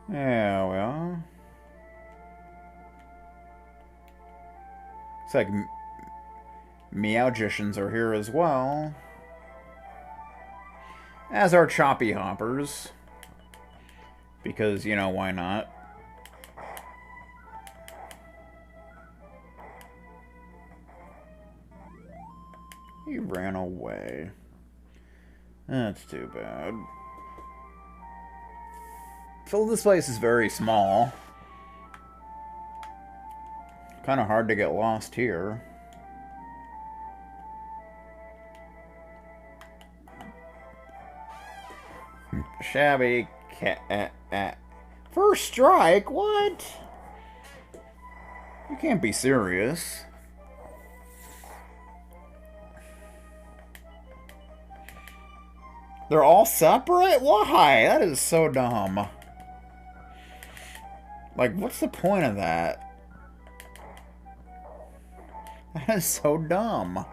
Yeah, well. Looks like Meowgicians are here as well. As are Choppy Hoppers. Because, you know, why not? He ran away. That's too bad. So this place is very small. Kind of hard to get lost here. Shabby cat. First strike? What? You can't be serious. They're all separate? Why? That is so dumb. Like, what's the point of that? That is so dumb.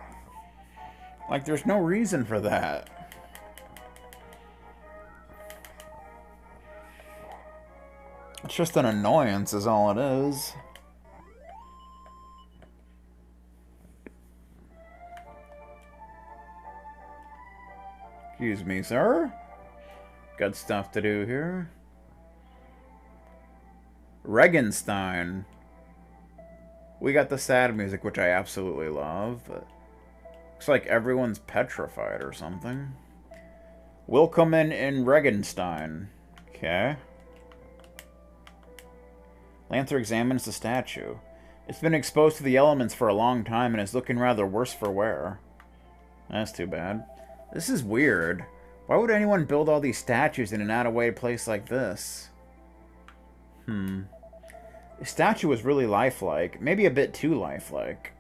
Like, there's no reason for that. It's just an annoyance is all it is. Excuse me, sir. Got stuff to do here. Regenstein. We got the sad music, which I absolutely love, but looks like everyone's petrified or something. Willkommen in Regenstein. Okay. Lancer examines the statue. It's been exposed to the elements for a long time and is looking rather worse for wear. That's too bad. This is weird. Why would anyone build all these statues in an out-of-way place like this? The statue was really lifelike. Maybe a bit too lifelike.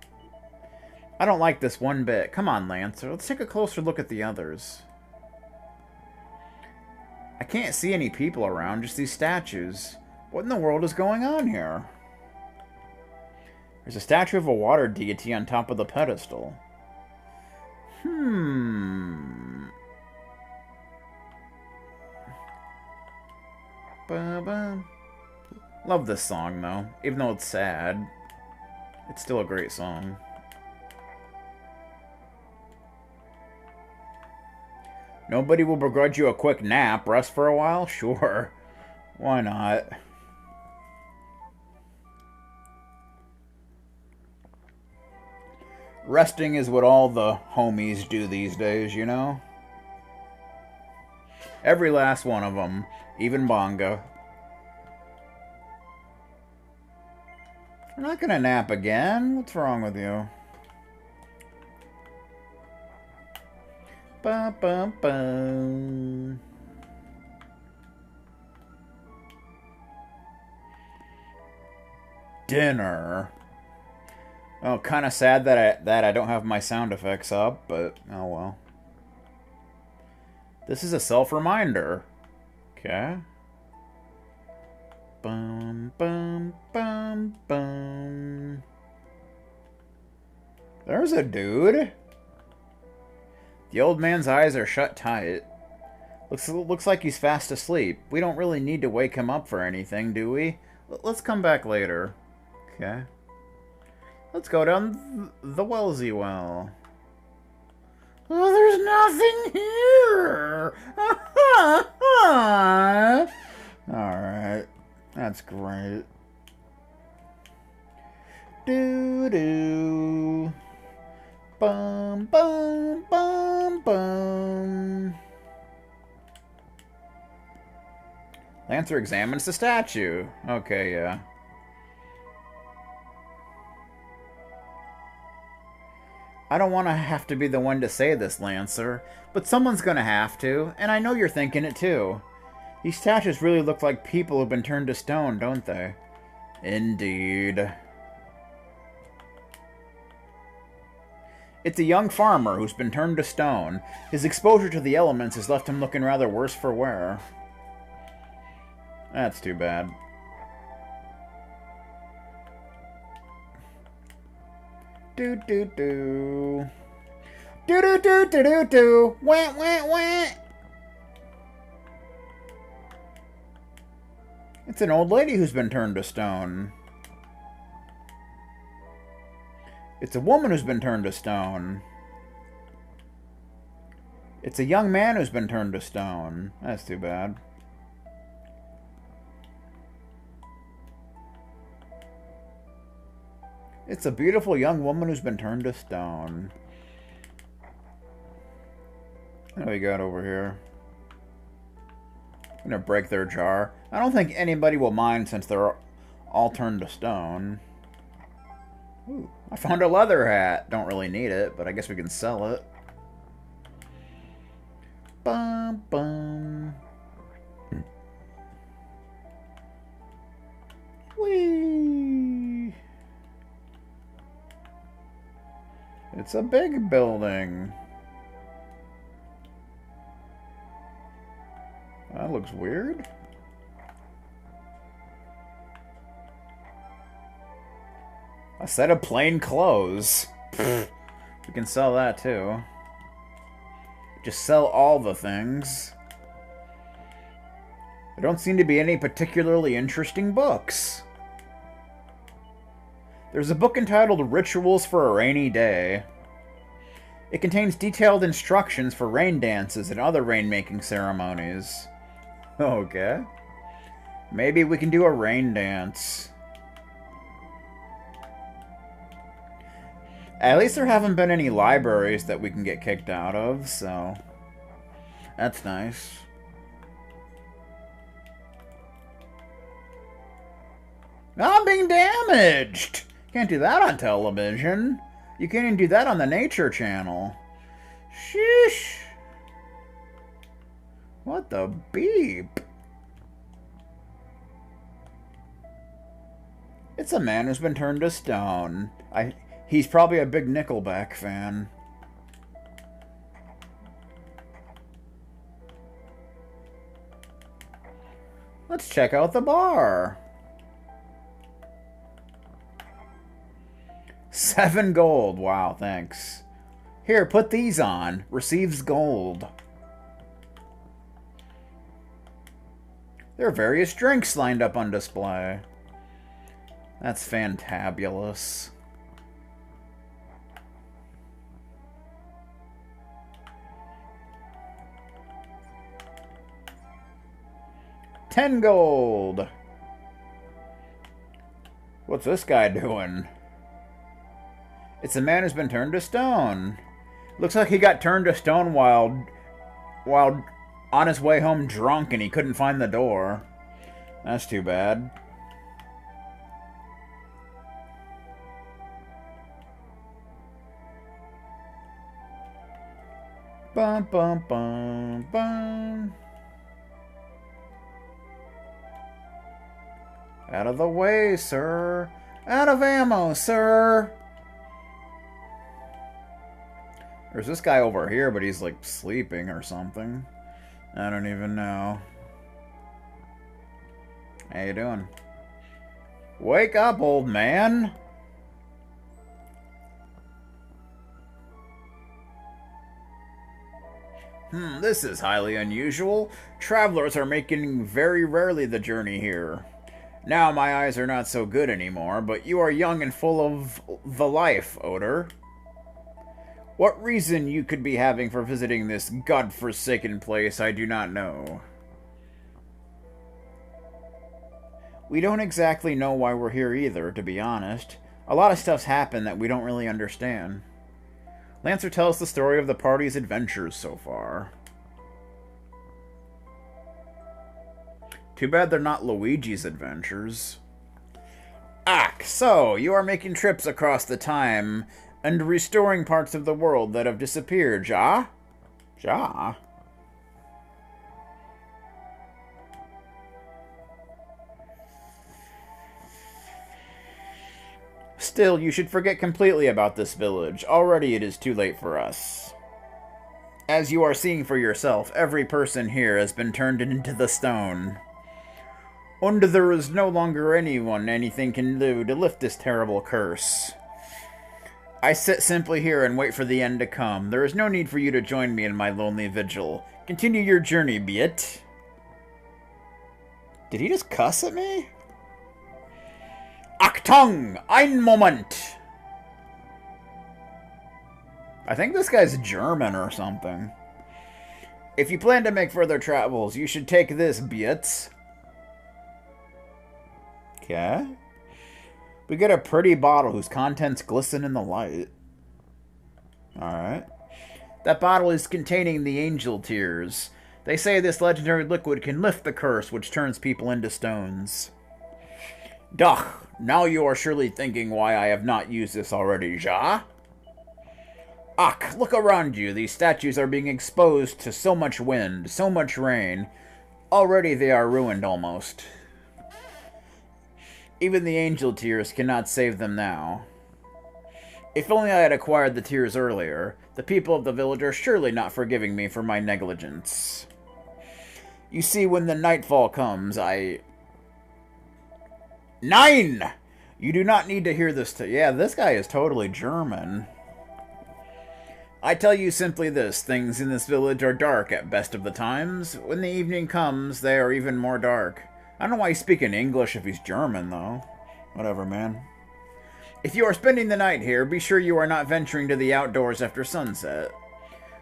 I don't like this one bit. Come on, Lancer. Let's take a closer look at the others. I can't see any people around, just these statues. What in the world is going on here? There's a statue of a water deity on top of the pedestal. Ba-ba. Love this song, though. Even though it's sad, it's still a great song. Nobody will begrudge you a quick nap. Rest for a while? Sure. Why not? Resting is what all the homies do these days, you know? Every last one of them. Even Bonga. We're not gonna nap again. What's wrong with you? Ba-ba-ba. Dinner. Oh, kind of sad that I don't have my sound effects up, but oh well. This is a self-reminder. Okay. Bum bum bum bum. There's a dude. The old man's eyes are shut tight. Looks like he's fast asleep. We don't really need to wake him up for anything, do we? Let's come back later. Okay. Let's go down the Wellesley well. Oh, there's nothing here! Alright. That's great. Doo-doo. Bum, bum, bum, bum. Lancer examines the statue. Okay, yeah. I don't want to have to be the one to say this, Lancer, but someone's gonna have to, and I know you're thinking it too. These statues really look like people who've been turned to stone, don't they? Indeed. It's a young farmer who's been turned to stone. His exposure to the elements has left him looking rather worse for wear. That's too bad. Do do do. Do do do do do do. Wah wah wah. It's an old lady who's been turned to stone. It's a woman who's been turned to stone. It's a young man who's been turned to stone. That's too bad. It's a beautiful young woman who's been turned to stone. What do we got over here? I'm gonna break their jar. I don't think anybody will mind since they're all turned to stone. Ooh, I found a leather hat. Don't really need it, but I guess we can sell it. Bum, bum. Whee! It's a big building. That looks weird. A set of plain clothes. We can sell that too. Just sell all the things. There don't seem to be any particularly interesting books. There's a book entitled Rituals for a Rainy Day. It contains detailed instructions for rain dances and other rain-making ceremonies. Okay. Maybe we can do a rain dance. At least there haven't been any libraries that we can get kicked out of, so that's nice. I'm being damaged! Can't do that on television. You can't even do that on the Nature Channel. Sheesh. What the beep? It's a man who's been turned to stone. He's probably a big Nickelback fan. Let's check out the bar. 7 gold. Wow, thanks. Here, put these on. Receives gold. There are various drinks lined up on display. That's fantabulous. $10 gold. What's this guy doing? It's a man who's been turned to stone. Looks like he got turned to stone while on his way home drunk and he couldn't find the door. That's too bad. Bum bum bum bum. Out of the way, sir. Out of ammo, sir. There's this guy over here, but he's like sleeping or something. I don't even know. How you doing? Wake up, old man. This is highly unusual. Travelers are making very rarely the journey here. Now my eyes are not so good anymore, but you are young and full of the life, Odor. What reason you could be having for visiting this godforsaken place, I do not know. We don't exactly know why we're here either, to be honest. A lot of stuff's happened that we don't really understand. Lancer tells the story of the party's adventures so far. Too bad they're not Luigi's adventures. So you are making trips across the time and restoring parts of the world that have disappeared, ja? Ja? Still, you should forget completely about this village. Already it is too late for us. As you are seeing for yourself, every person here has been turned into the stone. And there is no longer anything can do to lift this terrible curse. I sit simply here and wait for the end to come. There is no need for you to join me in my lonely vigil. Continue your journey, be it. Did he just cuss at me? Achtung! Ein Moment! I think this guy's German or something. If you plan to make further travels, you should take this, Bietz. Okay. We get a pretty bottle whose contents glisten in the light. Alright. That bottle is containing the angel tears. They say this legendary liquid can lift the curse which turns people into stones. Doch, now you are surely thinking why I have not used this already, ja? Ach, look around you. These statues are being exposed to so much wind, so much rain. Already they are ruined almost. Even the angel tears cannot save them now. If only I had acquired the tears earlier, the people of the village are surely not forgiving me for my negligence. You see, when the nightfall comes, Nein! You do not need to hear this. Yeah, this guy is totally German. I tell you simply this, things in this village are dark at best of the times. When the evening comes, they are even more dark. I don't know why he's speaking English if he's German, though. Whatever, man. If you are spending the night here, be sure you are not venturing to the outdoors after sunset.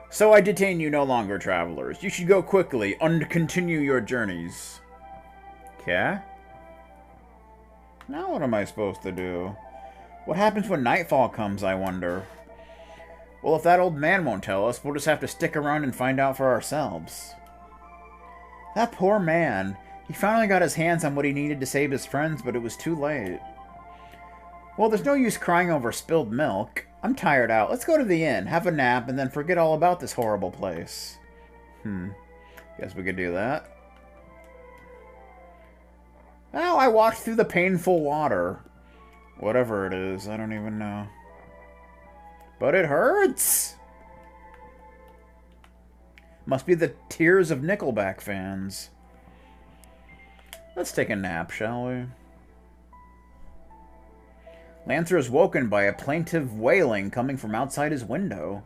So I detain you no longer, travelers. You should go quickly and continue your journeys. Okay? Now what am I supposed to do? What happens when nightfall comes, I wonder? Well, if that old man won't tell us, we'll just have to stick around and find out for ourselves. That poor man. He finally got his hands on what he needed to save his friends, but it was too late. Well, there's no use crying over spilled milk. I'm tired out. Let's go to the inn, have a nap, and then forget all about this horrible place. Guess we could do that. Oh, I walked through the painful water. Whatever it is, I don't even know. But it hurts! Must be the tears of Nickelback fans. Let's take a nap, shall we? Lancer is woken by a plaintive wailing coming from outside his window.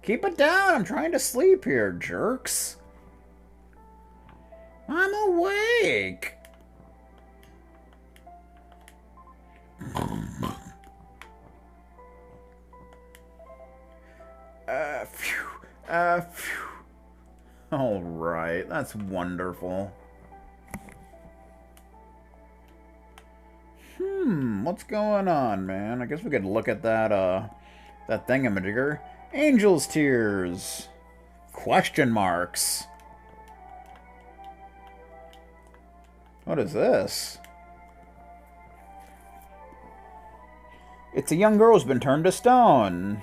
Keep it down! I'm trying to sleep here, jerks. I'm awake! Phew. Alright, that's wonderful. What's going on, man? I guess we could look at that, that thingamajigger. Angel's tears. Question marks. What is this? It's a young girl who's been turned to stone.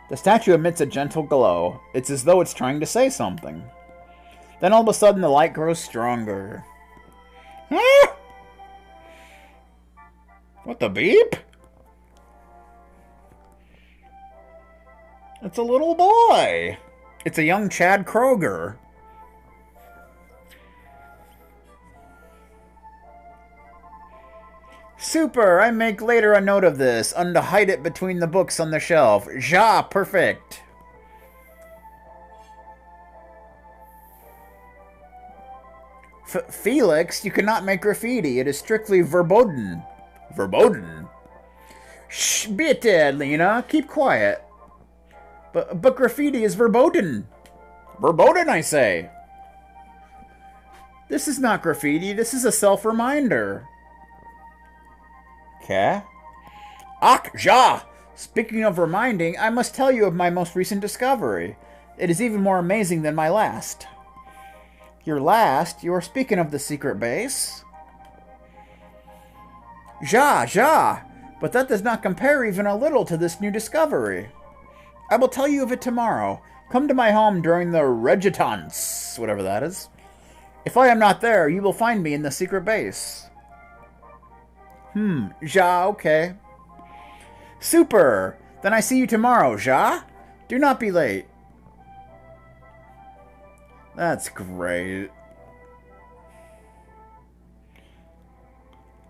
The statue emits a gentle glow. It's as though it's trying to say something. Then all of a sudden the light grows stronger. Ah! What the beep? It's a little boy. It's a young Chad Kroger. Super! I make later a note of this, and to hide it between the books on the shelf. Ja, perfect! Felix, you cannot make graffiti. It is strictly verboten. Verboten? Shh, bitte, Lena. Keep quiet. But graffiti is verboten. Verboten, I say. This is not graffiti. This is a self-reminder. Okay. Ach, ja! Speaking of reminding, I must tell you of my most recent discovery. It is even more amazing than my last. Your last? You are speaking of the secret base? Ja! But that does not compare even a little to this new discovery. I will tell you of it tomorrow. Come to my home during the Regitance, whatever that is. If I am not there, you will find me in the secret base. Ja, okay. Super! Then I see you tomorrow, ja? Do not be late. That's great.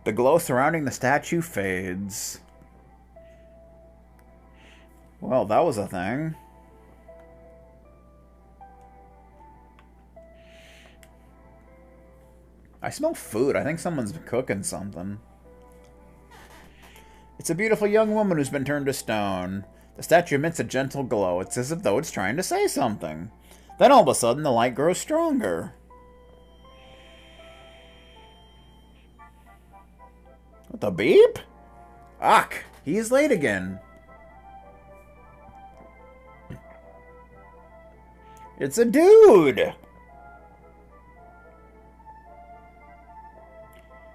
The glow surrounding the statue fades. Well, that was a thing. I smell food. I think someone's cooking something. It's a beautiful young woman who's been turned to stone. The statue emits a gentle glow. It's as though it's trying to say something. Then all of a sudden, the light grows stronger. What the beep? Ach, he is late again. It's a dude!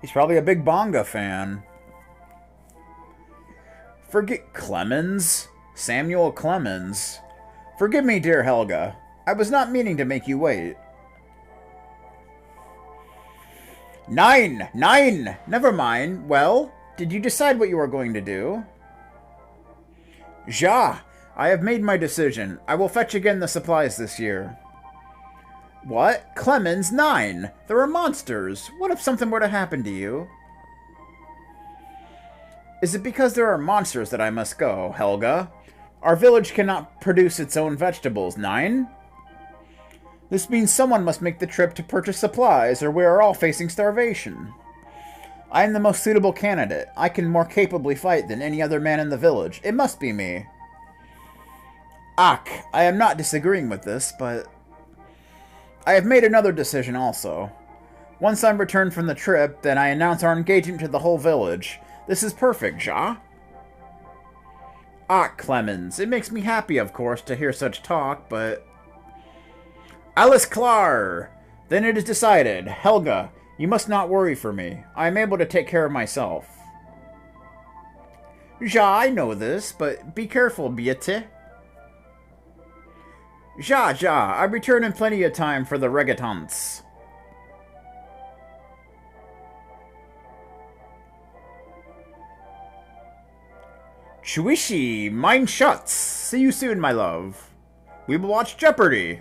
He's probably a big Bonga fan. Forget Clemens? Samuel Clemens. Forgive me, dear Helga. I was not meaning to make you wait. 9! 9! Never mind. Well, did you decide what you were going to do? Ja! I have made my decision. I will fetch again the supplies this year. What? Clemens, 9! There are monsters. What if something were to happen to you? Is it because there are monsters that I must go, Helga? Our village cannot produce its own vegetables, 9? This means someone must make the trip to purchase supplies, or we are all facing starvation. I am the most suitable candidate. I can more capably fight than any other man in the village. It must be me. Ach, I am not disagreeing with this, but I have made another decision also. Once I'm returned from the trip, then I announce our engagement to the whole village. This is perfect, Ja? Ach, Clemens, it makes me happy, of course, to hear such talk, but... Alice Clar! Then it is decided. Helga, you must not worry for me. I am able to take care of myself. Ja, I know this, but be careful, Biete. Ja, I return in plenty of time for the reggaetons. Chuishi, mine shots. See you soon, my love. We will watch Jeopardy.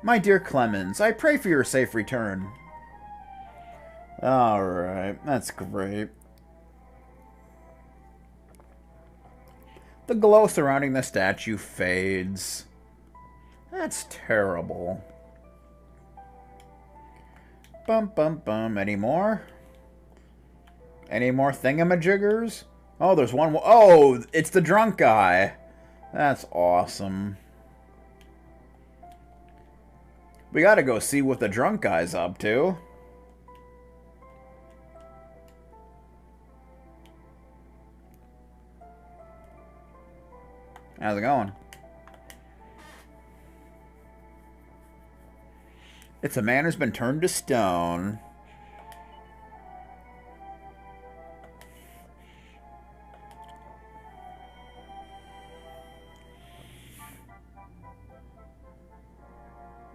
My dear Clemens, I pray for your safe return. Alright, that's great. The glow surrounding the statue fades. That's terrible. Bum, bum, bum. Any more? Any more thingamajiggers? Oh, there's one. Oh, it's the drunk guy. That's awesome. We gotta go see what the drunk guy's up to. How's it going? It's a man who's been turned to stone.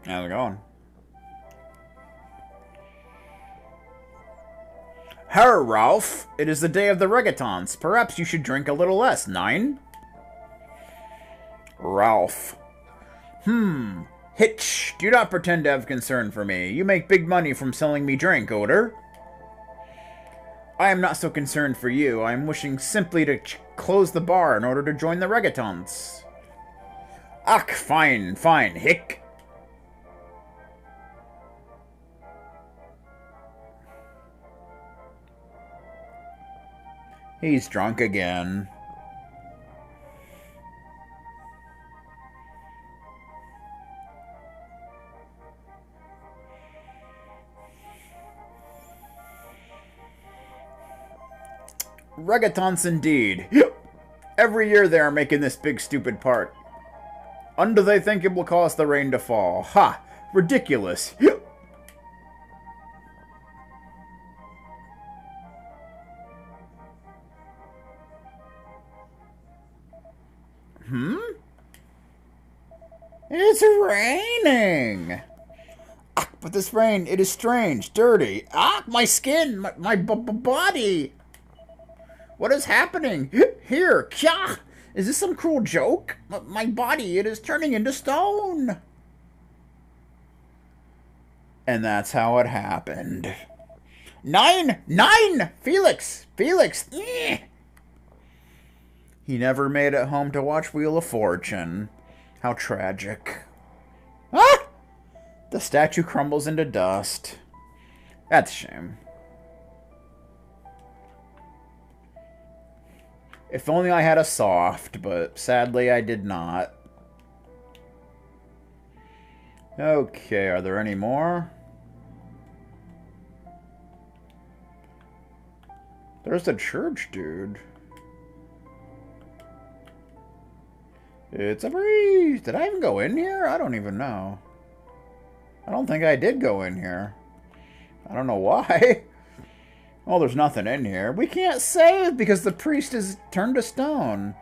How's it going? Herr Ralph, it is the day of the reggaetons. Perhaps you should drink a little less, 9? Ralph. Hitch, do not pretend to have concern for me. You make big money from selling me drink, Oder. I am not so concerned for you. I am wishing simply to close the bar in order to join the reggaetons. Ach, fine, hick. He's drunk again. Reggaetons indeed. Every year they are making this big stupid part. Under they think it will cause the rain to fall. Ha! Ridiculous. It's raining. Ah, but this rain, it is strange, dirty. Ah, my skin, my body. What is happening? Here, kya! Is this some cruel joke? My body, it is turning into stone. And that's how it happened. 9! Felix! Eh. He never made it home to watch Wheel of Fortune. How tragic. Ah! The statue crumbles into dust. That's a shame. If only I had a soft, but sadly I did not. Okay, are there any more? There's the church, dude. It's a breeze. Did I even go in here? I don't even know. I don't think I did go in here. I don't know why. Oh, there's nothing in here. We can't save because the priest is turned to stone.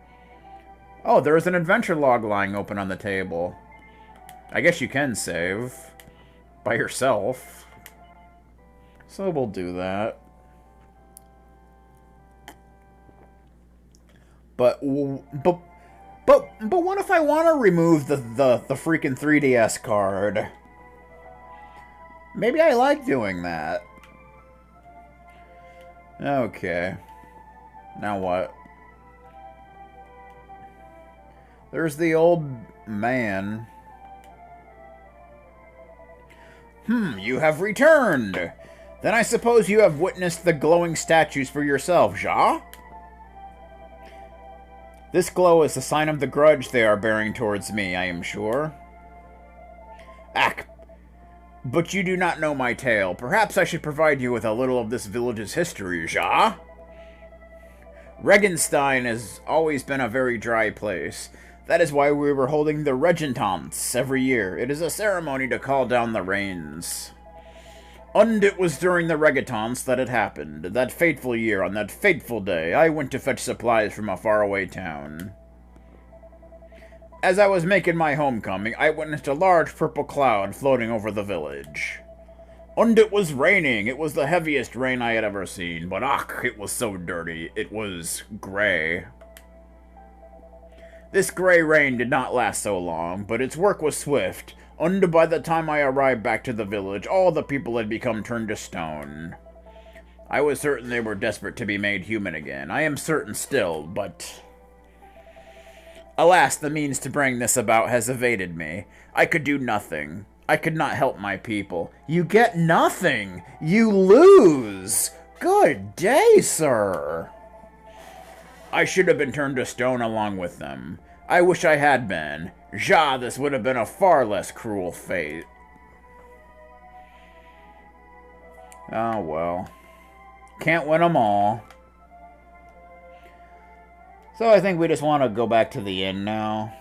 Oh, there's an adventure log lying open on the table. I guess you can save by yourself. So we'll do that. But what if I want to remove the freaking 3DS card? Maybe I like doing that. Okay. Now what? There's the old man. You have returned. Then I suppose you have witnessed the glowing statues for yourself, Ja? This glow is a sign of the grudge they are bearing towards me, I am sure. Ack, but you do not know my tale. Perhaps I should provide you with a little of this village's history, Ja? Regenstein has always been a very dry place. That is why we were holding the Regentants every year. It is a ceremony to call down the rains. And it was during the Regentants that it happened. That fateful year, on that fateful day, I went to fetch supplies from a faraway town. As I was making my homecoming, I witnessed a large purple cloud floating over the village. And it was raining. It was the heaviest rain I had ever seen, but ach, it was so dirty. It was gray. This gray rain did not last so long, but its work was swift, and by the time I arrived back to the village, all the people had become turned to stone. I was certain they were desperate to be made human again. I am certain still, but... Alas, the means to bring this about has evaded me. I could do nothing. I could not help my people. You get nothing! You lose! Good day, sir! I should have been turned to stone along with them. I wish I had been. Ja, this would have been a far less cruel fate. Oh, well. Can't win them all. So I think we just want to go back to the inn now.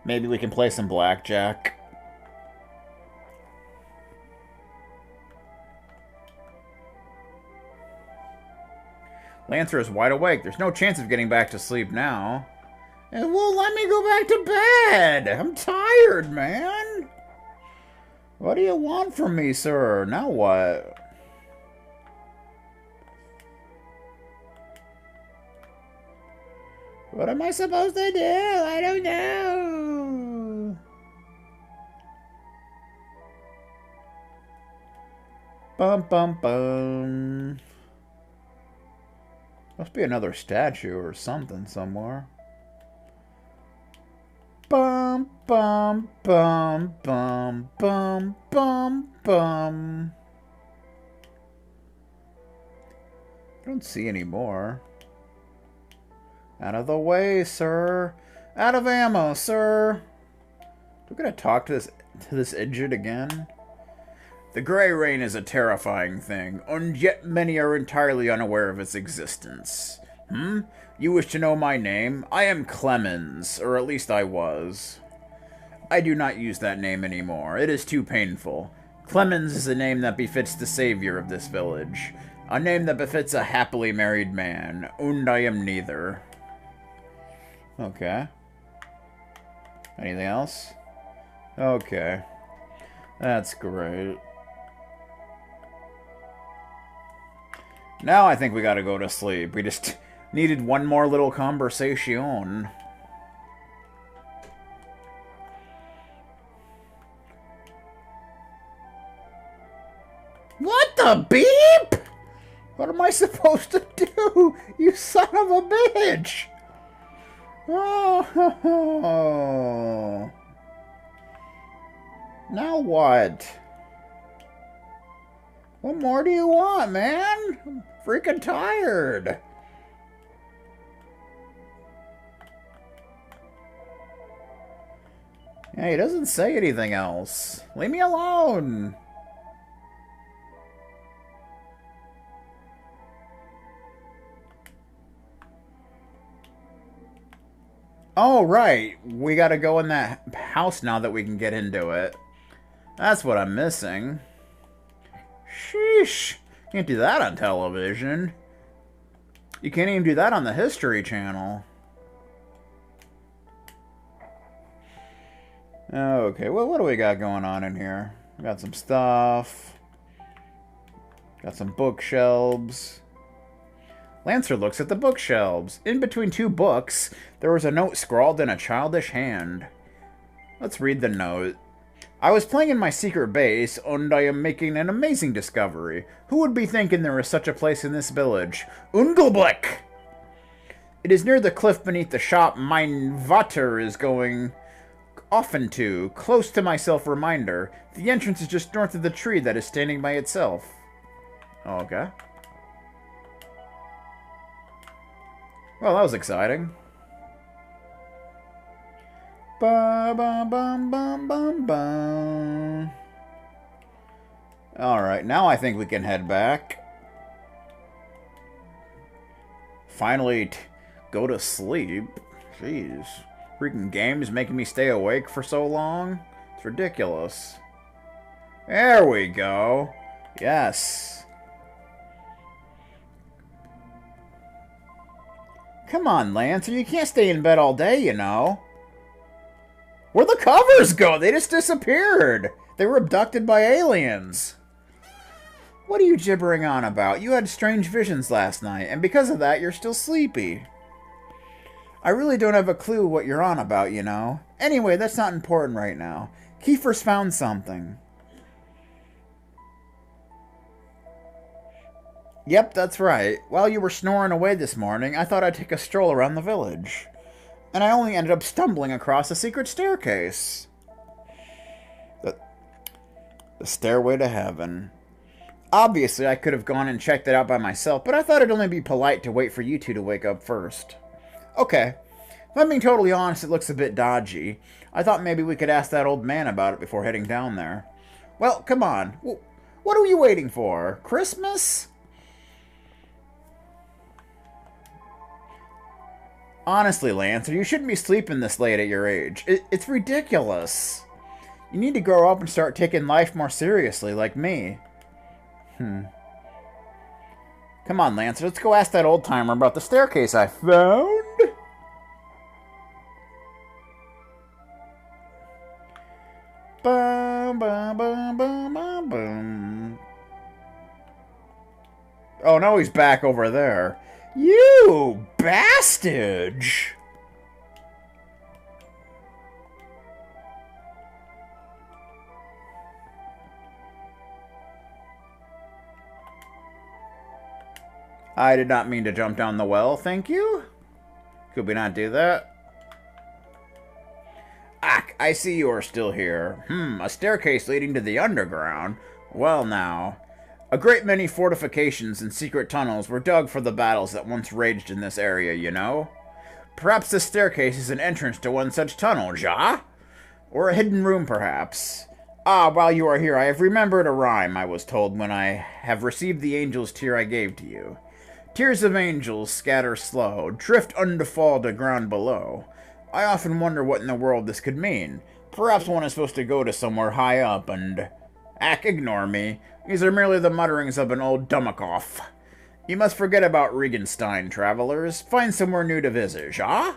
Maybe we can play some blackjack. Lancer is wide awake. There's no chance of getting back to sleep now. It won't let me go back to bed. I'm tired, man. What do you want from me, sir? Now what? What am I supposed to do? I don't know. Bum, bum, bum. Must be another statue or something somewhere. Bum, bum, bum, bum, bum, bum, bum. I don't see any more. Out of the way, sir. Out of ammo, sir. We're gonna talk to this idiot again. The gray rain is a terrifying thing, and yet many are entirely unaware of its existence. You wish to know my name? I am Clemens, or at least I was. I do not use that name anymore. It is too painful. Clemens is a name that befits the savior of this village. A name that befits a happily married man, and I am neither. Okay. Anything else? Okay. That's great. Now I think we gotta go to sleep. We just needed one more little conversation. What the beep? What am I supposed to do? You son of a bitch! Oh, now what? What more do you want, man? I'm freaking tired. Yeah, he doesn't say anything else. Leave me alone. Oh, right. We gotta go in that house now that we can get into it. That's what I'm missing. Sheesh. Can't do that on television. You can't even do that on the History Channel. Okay, well, what do we got going on in here? We got some stuff. Got some bookshelves. Lancer looks at the bookshelves. In between two books, there was a note scrawled in a childish hand. Let's read the note. I was playing in my secret base, and I am making an amazing discovery. Who would be thinking there is such a place in this village? Ungelblick! It is near the cliff beneath the shop mein Vater is going often to, close to my self-reminder. The entrance is just north of the tree that is standing by itself. Okay. Well, that was exciting. Ba ba bum bum bum bum. Alright, now I think we can head back. Finally go to sleep. Jeez. Freaking games making me stay awake for so long. It's ridiculous. There we go. Yes. Come on, Lancer. You can't stay in bed all day, you know. Where'd the covers go? They just disappeared. They were abducted by aliens. What are you gibbering on about? You had strange visions last night, and because of that, you're still sleepy. I really don't have a clue what you're on about, you know. Anyway, that's not important right now. Kiefer's found something. Yep, that's right. While you were snoring away this morning, I thought I'd take a stroll around the village. And I only ended up stumbling across a secret staircase. The stairway to heaven. Obviously, I could have gone and checked it out by myself, but I thought it'd only be polite to wait for you two to wake up first. Okay. If I'm being totally honest, it looks a bit dodgy. I thought maybe we could ask that old man about it before heading down there. Well, come on. What are you waiting for? Christmas? Honestly, Lancer, you shouldn't be sleeping this late at your age. It's ridiculous. You need to grow up and start taking life more seriously, like me. Come on, Lancer, let's go ask that old-timer about the staircase I found. Bum, bum, bum, bum, bum, bum. Oh, no, he's back over there. You bastard! I did not mean to jump down the well, thank you. Could we not do that? Ah, I see you are still here. A staircase leading to the underground? Well now. A great many fortifications and secret tunnels were dug for the battles that once raged in this area, you know? Perhaps this staircase is an entrance to one such tunnel, ja? Or a hidden room, perhaps. Ah, while you are here, I have remembered a rhyme I was told when I have received the angel's tear I gave to you. Tears of angels scatter slow, drift undefall to ground below. I often wonder what in the world this could mean. Perhaps one is supposed to go to somewhere high up and... ignore me. These are merely the mutterings of an old Dumakoff. You must forget about Regenstein, travelers. Find somewhere new to visit, ja?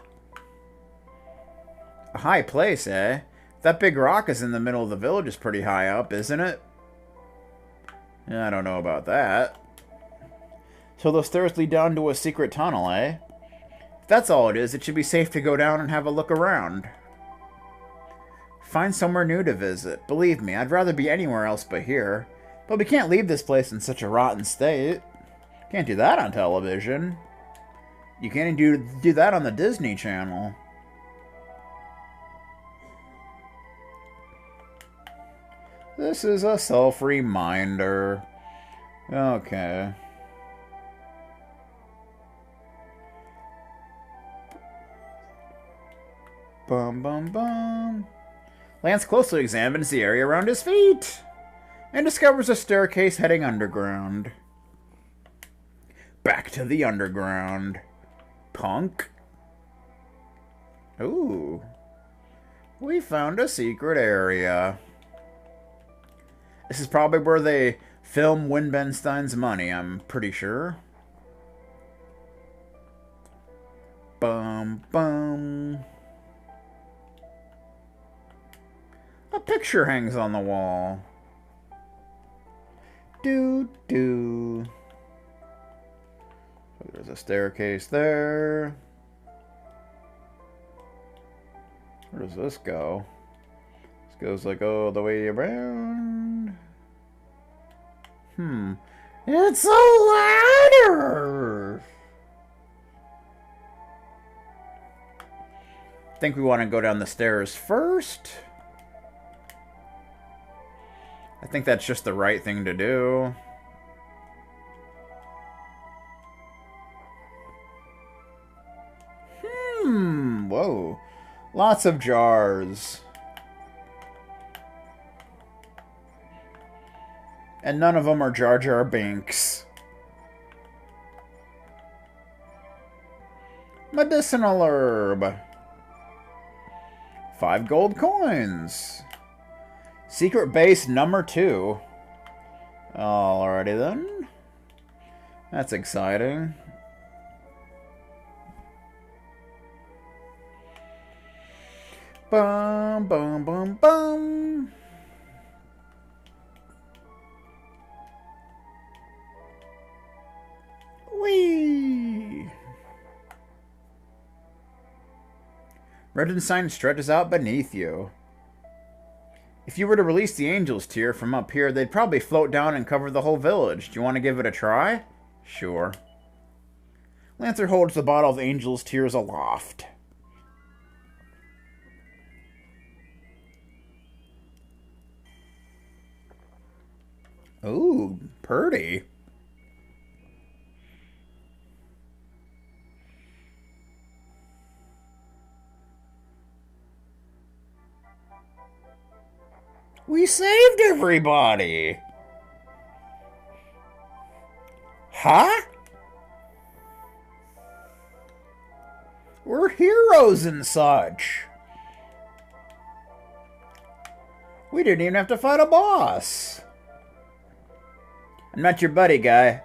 A high place, eh? That big rock is in the middle of the village is pretty high up, isn't it? I don't know about that. So those stairs lead down to a secret tunnel, eh? If that's all it is, it should be safe to go down and have a look around. Find somewhere new to visit. Believe me, I'd rather be anywhere else but here. But we can't leave this place in such a rotten state. Can't do that on television. You can't do that on the Disney Channel. This is a self-reminder. Okay. Bum bum bum. Lance closely examines the area around his feet and discovers a staircase heading underground. Back to the underground. Punk. Ooh. We found a secret area. This is probably where they film Winbenstein's Money, I'm pretty sure. Bum bum. A picture hangs on the wall. Doo. So there's a staircase there. Where does this go? This goes like all the way around. It's a ladder! I think we want to go down the stairs first. I think that's just the right thing to do. Whoa. Lots of jars. And none of them are Jar Jar Binks. Medicinal herb. 5 gold coins. Secret base number 2. Alrighty then. That's exciting. Bum bum bum bum. Whee! Redenstein stretches out beneath you. If you were to release the Angel's Tear from up here, they'd probably float down and cover the whole village. Do you want to give it a try? Sure. Lancer holds the bottle of Angel's Tears aloft. Ooh, pretty. We saved everybody! Huh? We're heroes and such. We didn't even have to fight a boss. I'm not your buddy, guy.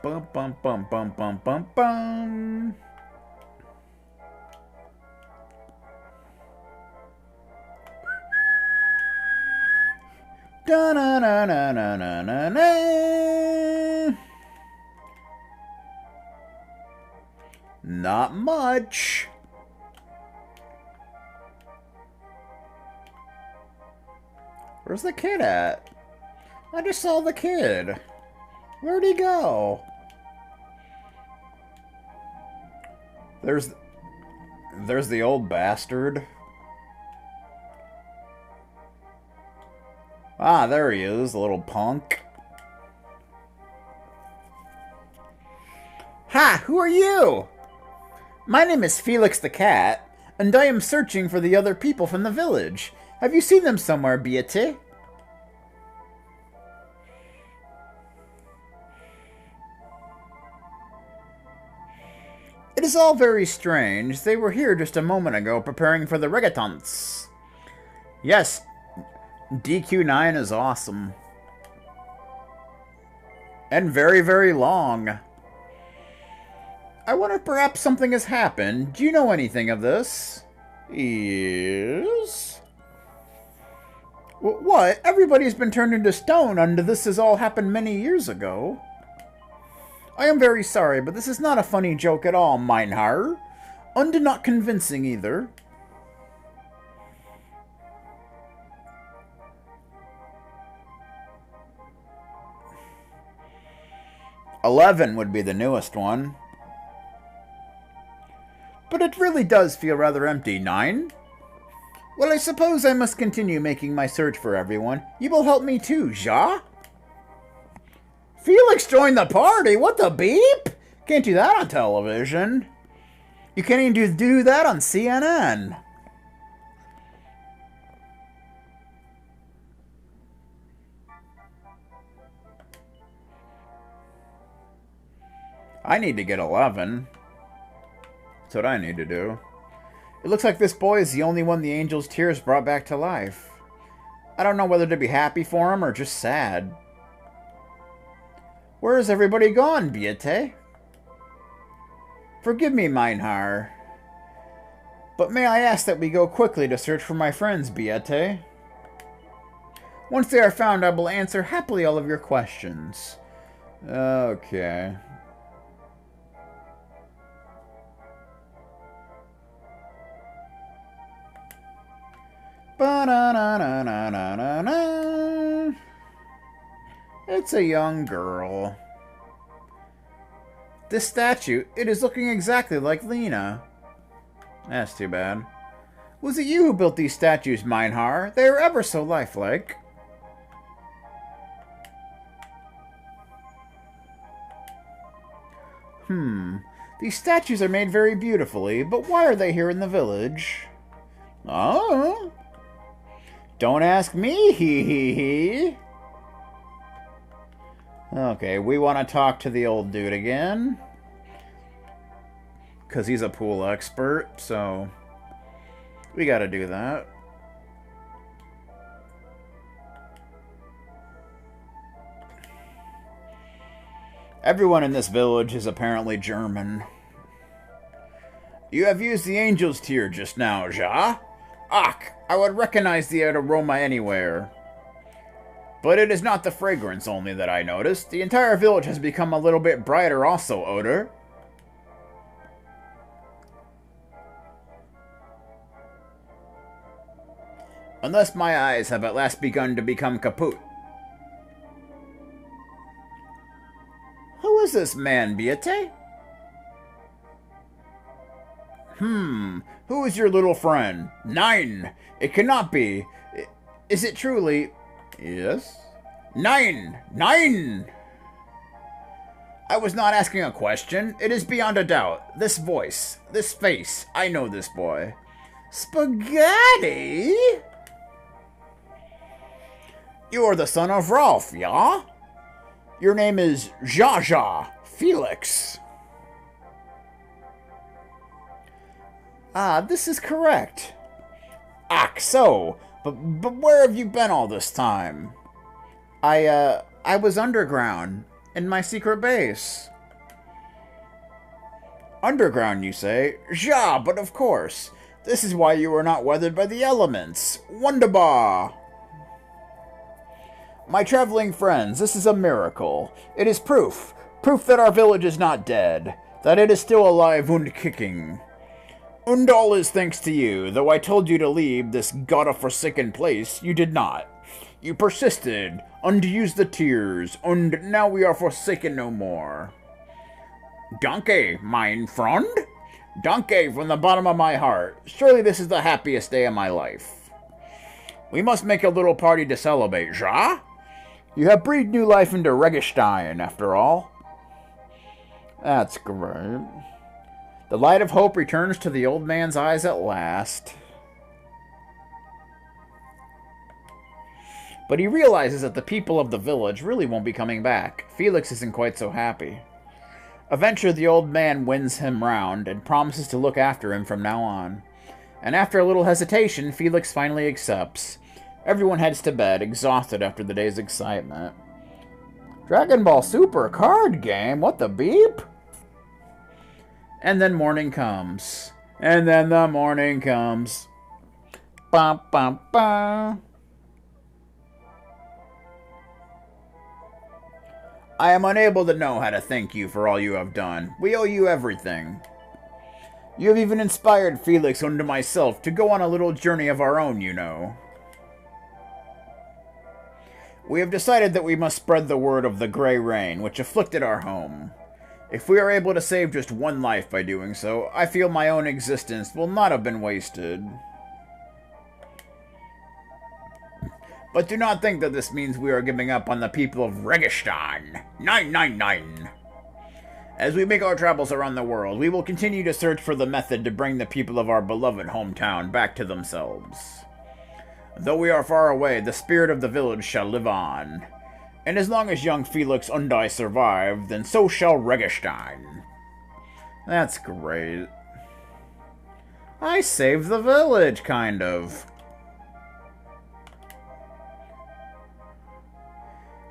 Bum bum bum bum bum bum bum. Da na na na na na na na. Not much. Where's the kid at? I just saw the kid. Where'd he go? There's the old bastard. Ah, there he is, the little punk. Ha! Who are you? My name is Felix the Cat, and I am searching for the other people from the village. Have you seen them somewhere, Beate? It is all very strange. They were here just a moment ago, preparing for the reggaetons. Yes, DQ9 is awesome. And very, very long. I wonder if perhaps something has happened. Do you know anything of this? Yes? What? Everybody's been turned into stone, and this has all happened many years ago. I am very sorry, but this is not a funny joke at all, mein Herr. And not convincing either. "11 would be the newest one. but it really does feel rather empty, Nine. Well, I suppose I must continue making my search for everyone. You will help me too, Ja? Felix joined the party? What the beep? Can't do that on television. You can't even do that on CNN. I need to get 11. That's what I need to do. It looks like this boy is the only one the angel's tears brought back to life. I don't know whether to be happy for him or just sad. Where has everybody gone, Beate? Forgive me, Meinhar. But may I ask that we go quickly to search for my friends, Beate? Once they are found, I will answer happily all of your questions. Okay. Ba-na-na-na-na-na-na. It's a young girl. This statue, it is looking exactly like Lena. That's too bad. Was it you who built these statues, Meinhar? They are ever so lifelike. These statues are made very beautifully, but why are they here in the village? Oh? Don't ask me, hee hee hee. Okay, we want to talk to the old dude again. Because he's a pool expert, so we got to do that. Everyone in this village is apparently German. You have used the angel's tear just now, Ja? Ach, I would recognize the aroma anywhere. But it is not the fragrance only that I noticed. The entire village has become a little bit brighter also, Odor. Unless my eyes have at last begun to become kaput. Who is this man, Beate? Who is your little friend? Nine! It cannot be. Is it truly... Yes? Nine! Nine! I was not asking a question. It is beyond a doubt. This voice, this face, I know this boy. Spaghetti? You are the son of Rolf, yeah? Your name is Jaja Felix. Ah, this is correct. Ach, so. But where have you been all this time? I was underground, in my secret base. Underground, you say? Ja, but of course. This is why you were not weathered by the elements. Wunderbar! My traveling friends, this is a miracle. It is proof. Proof that our village is not dead. That it is still alive and kicking. And all is thanks to you. Though I told you to leave this god-forsaken place, you did not. You persisted, and used the tears, and now we are forsaken no more. Danke, mein Freund. Danke from the bottom of my heart. Surely this is the happiest day of my life. We must make a little party to celebrate, ja? You have breathed new life into Regenstein, after all. That's great. The light of hope returns to the old man's eyes at last. But he realizes that the people of the village really won't be coming back. Felix isn't quite so happy. Eventually, the old man wins him round and promises to look after him from now on. And after a little hesitation, Felix finally accepts. Everyone heads to bed, exhausted after the day's excitement. Dragon Ball Super card game? What the beep? And then morning comes. And then the morning comes. Ba ba ba. I am unable to know how to thank you for all you have done. We owe you everything. You have even inspired Felix and myself to go on a little journey of our own, you know. We have decided that we must spread the word of the Grey Rain, which afflicted our home. If we are able to save just one life by doing so, I feel my own existence will not have been wasted. But do not think that this means we are giving up on the people of Registan. 999. As we make our travels around the world, we will continue to search for the method to bring the people of our beloved hometown back to themselves. Though we are far away, the spirit of the village shall live on. And as long as young Felix Undai survive, then so shall Registan. That's great. I saved the village, kind of.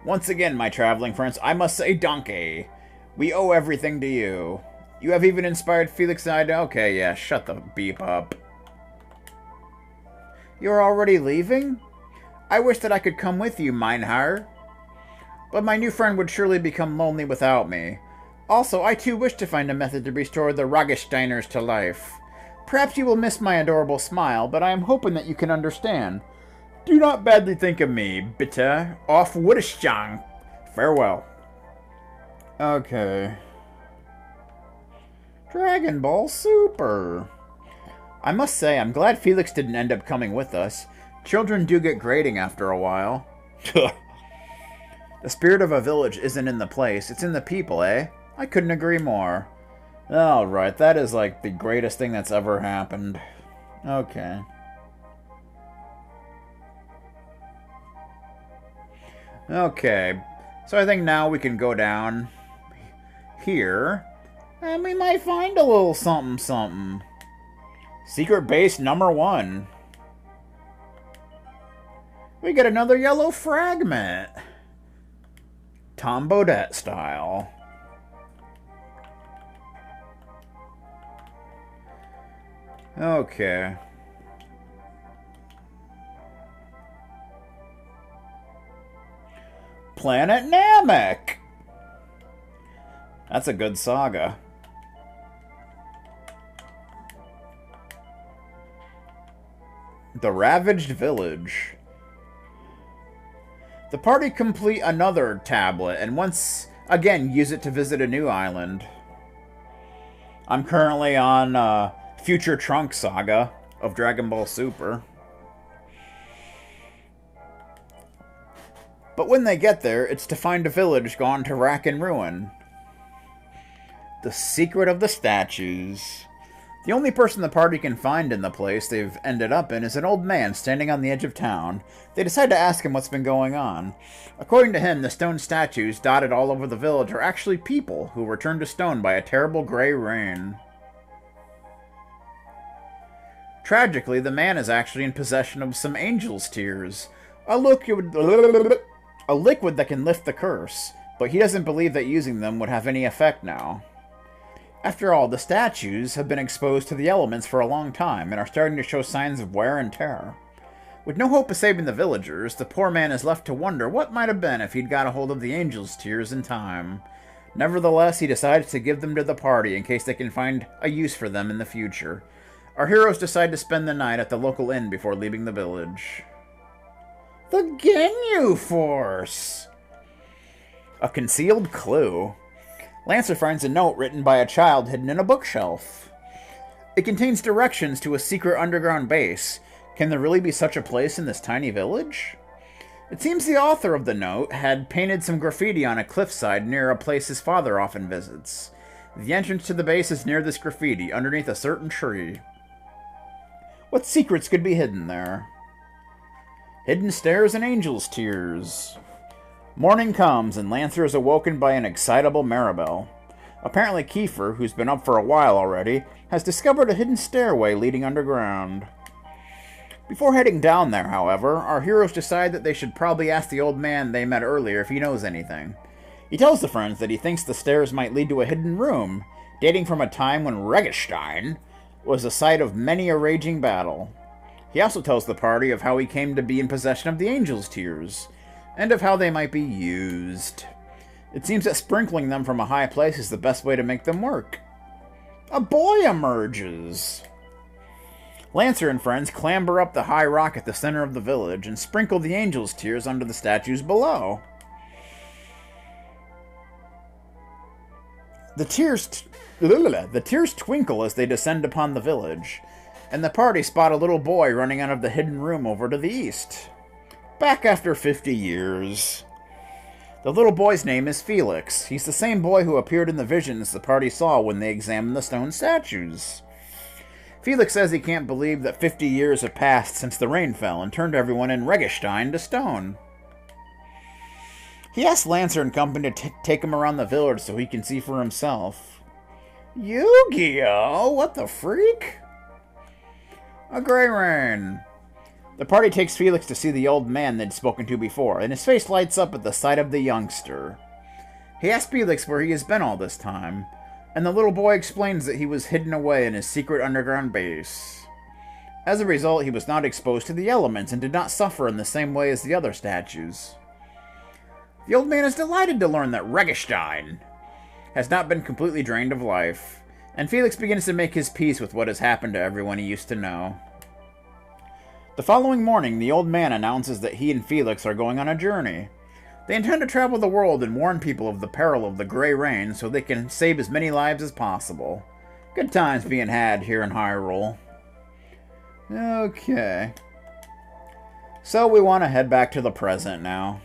Once again, my traveling friends, I must say donkey. We owe everything to you. You have even inspired Felix and I to... Okay, yeah, shut the beep up. You're already leaving? I wish that I could come with you, Meinhard. But my new friend would surely become lonely without me. Also, I too wish to find a method to restore the Ragesteiners to life. Perhaps you will miss my adorable smile, but I am hoping that you can understand. Do not badly think of me, bitte. Auf Wiedersehen. Farewell. Okay. Dragon Ball Super. I must say, I'm glad Felix didn't end up coming with us. Children do get grating after a while. The spirit of a village isn't in the place, it's in the people, eh? I couldn't agree more. Alright, that is like the greatest thing that's ever happened. Okay. Okay, so I think now we can go down here, and we might find a little something something. Secret base number 1. We get another yellow fragment. Tom Bodette style. Okay. Planet Namek! That's a good saga. The Ravaged Village. The party complete another tablet, and once again use it to visit a new island. I'm currently on Future Trunks Saga of Dragon Ball Super. But when they get there, it's to find a village gone to rack and ruin. The secret of the statues. The only person the party can find in the place they've ended up in is an old man standing on the edge of town. They decide to ask him what's been going on. According to him, the stone statues dotted all over the village are actually people who were turned to stone by a terrible gray rain. Tragically, the man is actually in possession of some angel's tears. A liquid that can lift the curse, but he doesn't believe that using them would have any effect now. After all, the statues have been exposed to the elements for a long time and are starting to show signs of wear and tear. With no hope of saving the villagers, the poor man is left to wonder what might have been if he'd got a hold of the angel's tears in time. Nevertheless, he decides to give them to the party in case they can find a use for them in the future. Our heroes decide to spend the night at the local inn before leaving the village. The Ginyu Force! A concealed clue. Lancer finds a note written by a child hidden in a bookshelf. It contains directions to a secret underground base. Can there really be such a place in this tiny village? It seems the author of the note had painted some graffiti on a cliffside near a place his father often visits. The entrance to the base is near this graffiti, underneath a certain tree. What secrets could be hidden there? Hidden stairs and angel's tears. Morning comes, and Lancer is awoken by an excitable Maribel. Apparently Kiefer, who's been up for a while already, has discovered a hidden stairway leading underground. Before heading down there, however, our heroes decide that they should probably ask the old man they met earlier if he knows anything. He tells the friends that he thinks the stairs might lead to a hidden room, dating from a time when Registan was the site of many a raging battle. He also tells the party of how he came to be in possession of the angel's tears, and of how they might be used. It seems that sprinkling them from a high place is the best way to make them work. A boy emerges! Lancer and friends clamber up the high rock at the center of the village and sprinkle the angel's tears onto the statues below. The tears twinkle as they descend upon the village, and the party spot a little boy running out of the hidden room over to the east. Back after 50 years. The little boy's name is Felix. He's the same boy who appeared in the visions the party saw when they examined the stone statues. Felix says he can't believe that 50 years have passed since the rain fell and turned everyone in Regenstein to stone. He asks Lancer and company to take him around the village so he can see for himself. Yu-Gi-Oh! What the freak? A gray rain. The party takes Felix to see the old man they'd spoken to before, and his face lights up at the sight of the youngster. He asks Felix where he has been all this time, and the little boy explains that he was hidden away in his secret underground base. As a result, he was not exposed to the elements and did not suffer in the same way as the other statues. The old man is delighted to learn that Regenstein has not been completely drained of life, and Felix begins to make his peace with what has happened to everyone he used to know. The following morning, the old man announces that he and Felix are going on a journey. They intend to travel the world and warn people of the peril of the Grey Rain so they can save as many lives as possible. Good times being had here in Hyrule. Okay. So we want to head back to the present now.